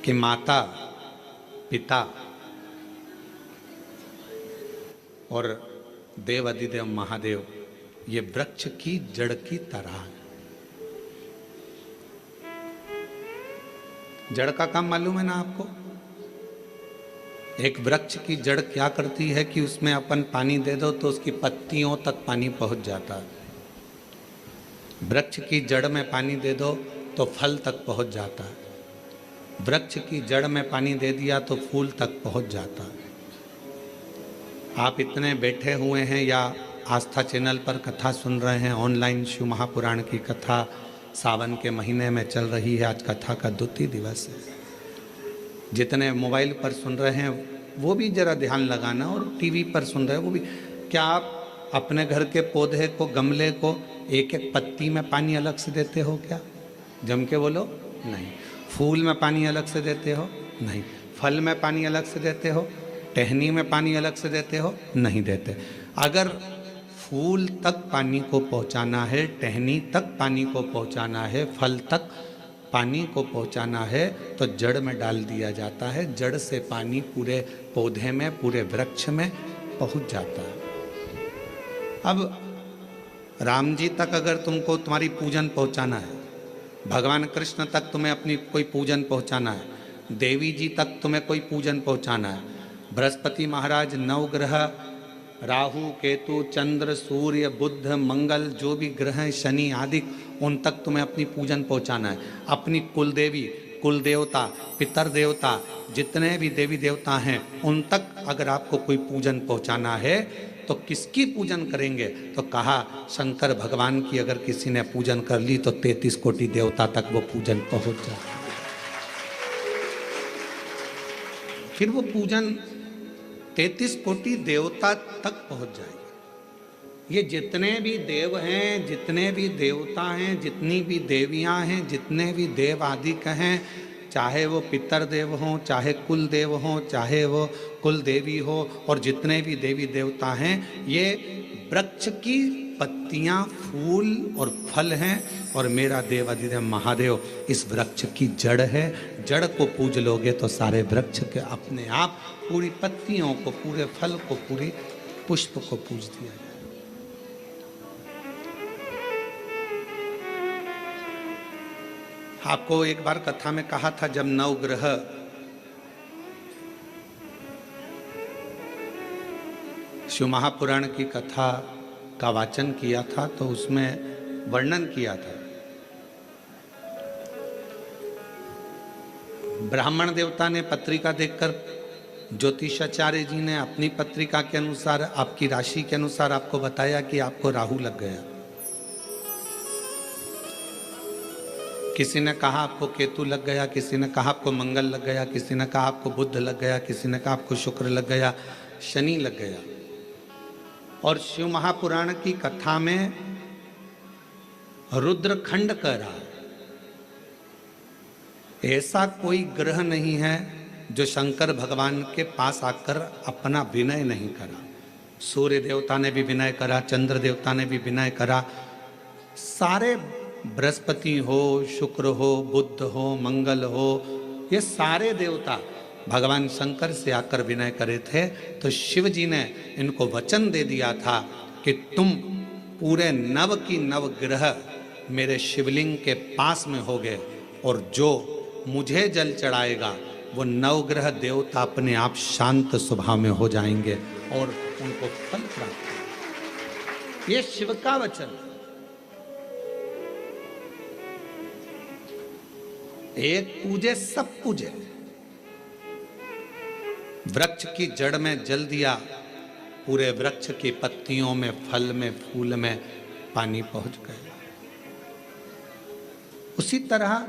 कि माता, पिता और देव अधिदेव महादेव ये वृक्ष की जड़ की तरह है। जड़ का काम मालूम है ना आपको? एक वृक्ष की जड़ क्या करती है कि उसमें अपन पानी दे दो तो उसकी पत्तियों तक पानी पहुंच जाता है। वृक्ष की जड़ में पानी दे दो तो फल तक पहुंच जाता है। वृक्ष की जड़ में पानी दे दिया तो फूल तक पहुंच जाता है। आप इतने बैठे हुए हैं या आस्था चैनल पर कथा सुन रहे हैं, ऑनलाइन शिव महापुराण की कथा सावन के महीने में चल रही है। आज कथा का द्वितीय दिवस है। जितने मोबाइल पर सुन रहे हैं वो भी जरा ध्यान लगाना, और टीवी पर सुन रहे हैं वो भी। क्या आप अपने घर के पौधे को, गमले को एक एक पत्ती में पानी अलग से देते हो क्या? जम के बोलो, नहीं। फूल में पानी अलग से देते हो? नहीं। फल में पानी अलग से देते हो? टहनी में पानी अलग से देते हो? नहीं देते। अगर फूल तक पानी को पहुंचाना है, टहनी तक पानी को पहुंचाना है, फल तक पानी को पहुंचाना है तो जड़ में डाल दिया जाता है। जड़ से पानी पूरे पौधे में, पूरे वृक्ष में पहुंच जाता है। अब राम जी तक अगर तुमको तुम्हारी पूजन पहुंचाना है, भगवान कृष्ण तक तुम्हें अपनी कोई पूजन पहुंचाना है, देवी जी तक तुम्हें कोई पूजन पहुंचाना है, बृहस्पति महाराज, नवग्रह, राहु, केतु, चंद्र, सूर्य, बुध, मंगल, जो भी ग्रह हैं, शनि आदि, उन तक तुम्हें अपनी पूजन पहुंचाना है। अपनी कुल देवी, कुल देवता, पितर देवता, जितने भी देवी देवता हैं उन तक अगर आपको कोई पूजन पहुंचाना है तो किसकी पूजन करेंगे? तो कहा शंकर भगवान की अगर किसी ने पूजन कर ली तो 33 कोटि देवता तक वो पूजन पहुंच जाए। फिर वो पूजन 33 कोटि देवता तक पहुंच जाएगा। ये जितने भी देव हैं, जितने भी देवता हैं, जितनी भी देवियां हैं, जितने भी देव आदि हैं, चाहे वो पितर देव हों, चाहे कुल देव हों, चाहे वो कुल देवी हो, और जितने भी देवी देवता हैं, ये वृक्ष की पत्तियां, फूल और फल हैं। और मेरा देव अधिदेव महादेव इस वृक्ष की जड़ है। जड़ को पूज लोगे तो सारे वृक्ष के अपने आप पूरी पत्तियों को, पूरे फल को, पूरी पुष्प को पूज दिया जाए। आपको एक बार कथा में कहा था, जब नवग्रह शिव महापुराण की कथा का वाचन किया था तो उसमें वर्णन किया था। ब्राह्मण देवता ने पत्रिका देखकर ज्योतिषाचार्य जी ने अपनी पत्रिका के अनुसार, आपकी राशि के अनुसार आपको बताया कि आपको राहु लग गया। किसी ने कहा आपको केतु लग गया, किसी ने कहा आपको मंगल लग गया, किसी ने कहा आपको बुध लग गया, किसी ने कहा आपको शुक्र लग गया, शनि लग गया। और शिव महापुराण की कथा में रुद्रखंड कह रहा है, ऐसा कोई ग्रह नहीं है जो शंकर भगवान के पास आकर अपना विनय नहीं करा। सूर्य देवता ने भी विनय करा, चंद्र देवता ने भी विनय करा, सारे बृहस्पति हो, शुक्र हो, बुध हो, मंगल हो, ये सारे देवता भगवान शंकर से आकर विनय करे थे। तो शिव जी ने इनको वचन दे दिया था कि तुम पूरे नव की नव ग्रह मेरे शिवलिंग के पास में होगे, और जो मुझे जल चढ़ाएगा वो नवग्रह देवता अपने आप शांत स्वभाव में हो जाएंगे और उनको फल प्राप्त। ये शिव का वचन। एक पूजे सब पूजे। वृक्ष की जड़ में जल दिया, पूरे वृक्ष की पत्तियों में, फल में, फूल में पानी पहुंच गया। उसी तरह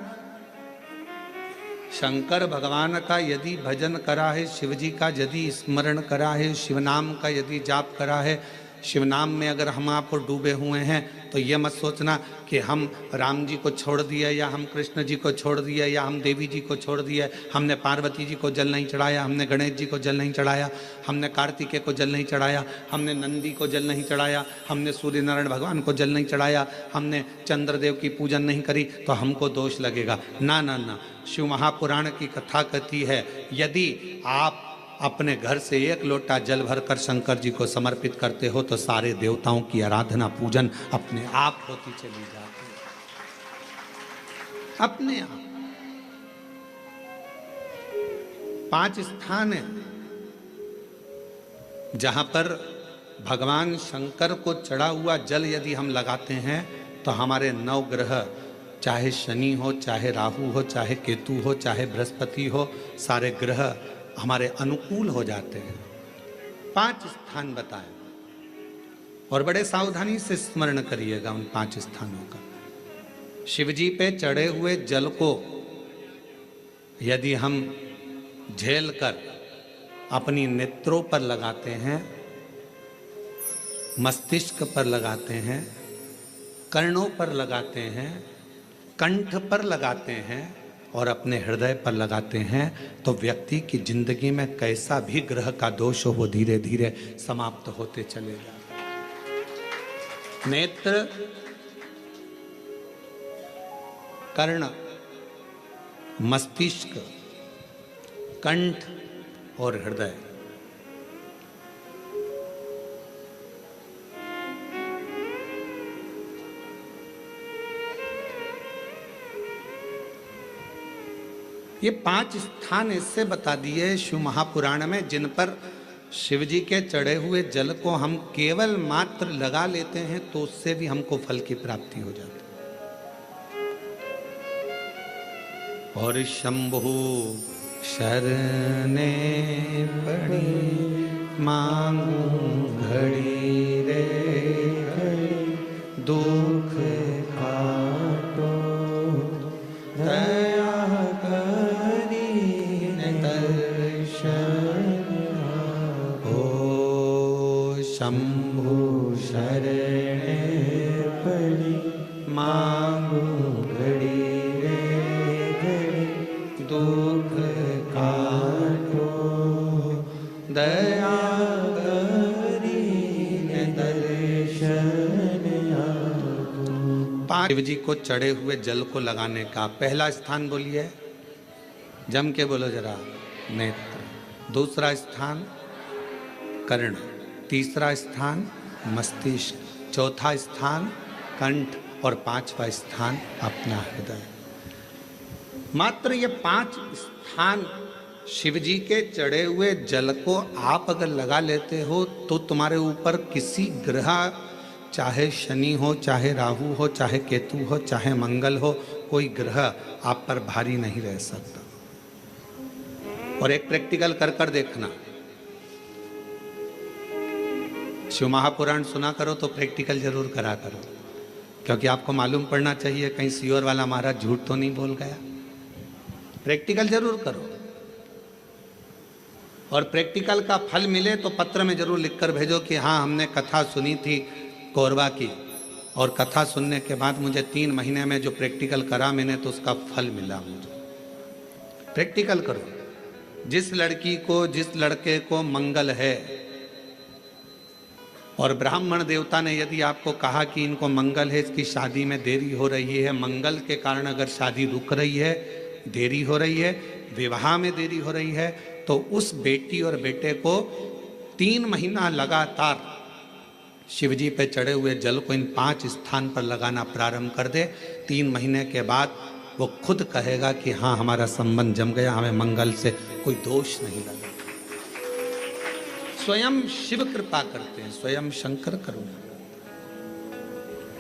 शंकर भगवान का यदि भजन करा है, शिव जी का यदि स्मरण करा है, शिव नाम का यदि जाप करा है, शिव नाम में अगर हम आप डूबे हुए हैं तो ये मत सोचना कि हम राम जी को छोड़ दिए या हम कृष्ण जी को छोड़ दिए या हम देवी जी को छोड़ दिए, हमने पार्वती जी को जल नहीं चढ़ाया, हमने गणेश जी को जल नहीं चढ़ाया, हमने कार्तिकेय को जल नहीं चढ़ाया, हमने नंदी को जल नहीं चढ़ाया, हमने सूर्य नारायण भगवान को जल नहीं चढ़ाया, हमने चंद्रदेव की पूजन नहीं करी, तो हमको दोष लगेगा। ना ना ना, शिव महापुराण की कथा कहती है यदि आप अपने घर से एक लोटा जल भरकर शंकर जी को समर्पित करते हो तो सारे देवताओं की आराधना पूजन अपने आप होती चली जाती है, अपने आप। 5 स्थान है जहां पर भगवान शंकर को चढ़ा हुआ जल यदि हम लगाते हैं तो हमारे 9 ग्रह, चाहे शनि हो, चाहे राहु हो, चाहे केतु हो, चाहे बृहस्पति हो, सारे ग्रह हमारे अनुकूल हो जाते हैं। 5 स्थान बताए और बड़े सावधानी से स्मरण करिएगा उन 5 स्थानों का। शिवजी पे चढ़े हुए जल को यदि हम झेल कर अपनी नेत्रों पर लगाते हैं, मस्तिष्क पर लगाते हैं, कर्णों पर लगाते हैं, कंठ पर लगाते हैं और अपने हृदय पर लगाते हैं तो व्यक्ति की जिंदगी में कैसा भी ग्रह का दोष हो वो धीरे धीरे समाप्त होते चले जाता है। नेत्र, कर्ण, मस्तिष्क, कंठ और हृदय, ये 5 स्थान इससे बता दिए शिव महापुराण में जिन पर शिव जी के चढ़े हुए जल को हम केवल मात्र लगा लेते हैं तो उससे भी हमको फल की प्राप्ति हो जाती है। और शंभु शरणे पड़ी मांगू घड़ी रे घड़ी, दुख काटो दया करी दर्शन हो। शंभु शरणे पड़ी मांगू घड़ी रे घड़ी, दुख काटो दया करी दर्शन। शिव जी को चढ़े हुए जल को लगाने का पहला स्थान बोलिए, जम के बोलो जरा, नेत्र। दूसरा स्थान कर्ण, तीसरा स्थान मस्तिष्क, चौथा स्थान कंठ और 5वां स्थान अपना हृदय। मात्र ये 5 स्थान शिव जी के चढ़े हुए जल को आप अगर लगा लेते हो तो तुम्हारे ऊपर किसी ग्रह, चाहे शनि हो, चाहे राहु हो, चाहे केतु हो, चाहे मंगल हो, कोई ग्रह आप पर भारी नहीं रह सकता। और एक प्रैक्टिकल कर कर देखना, शिव महापुराण सुना करो तो प्रैक्टिकल जरूर करा करो, क्योंकि आपको मालूम पड़ना चाहिए कहीं सियोर वाला महाराज झूठ तो नहीं बोल गया। प्रैक्टिकल जरूर करो और प्रैक्टिकल का फल मिले तो पत्र में जरूर लिखकर भेजो कि हाँ हमने कथा सुनी थी कोरबा की और कथा सुनने के बाद मुझे 3 महीने में जो प्रैक्टिकल करा मैंने तो उसका फल मिला मुझे। प्रैक्टिकल करो। जिस लड़की को, जिस लड़के को मंगल है और ब्राह्मण देवता ने यदि आपको कहा कि इनको मंगल है, इसकी शादी में देरी हो रही है, मंगल के कारण अगर शादी रुक रही है, देरी हो रही है, विवाह में देरी हो रही है, तो उस बेटी और बेटे को 3 महीना लगातार शिवजी पे चढ़े हुए जल को इन 5 स्थान पर लगाना प्रारंभ कर दे। 3 महीने के बाद वो खुद कहेगा कि हाँ हमारा संबंध जम गया, हमें मंगल से कोई दोष नहीं लगा। स्वयं शिव कृपा करते हैं, स्वयं शंकर करुणा।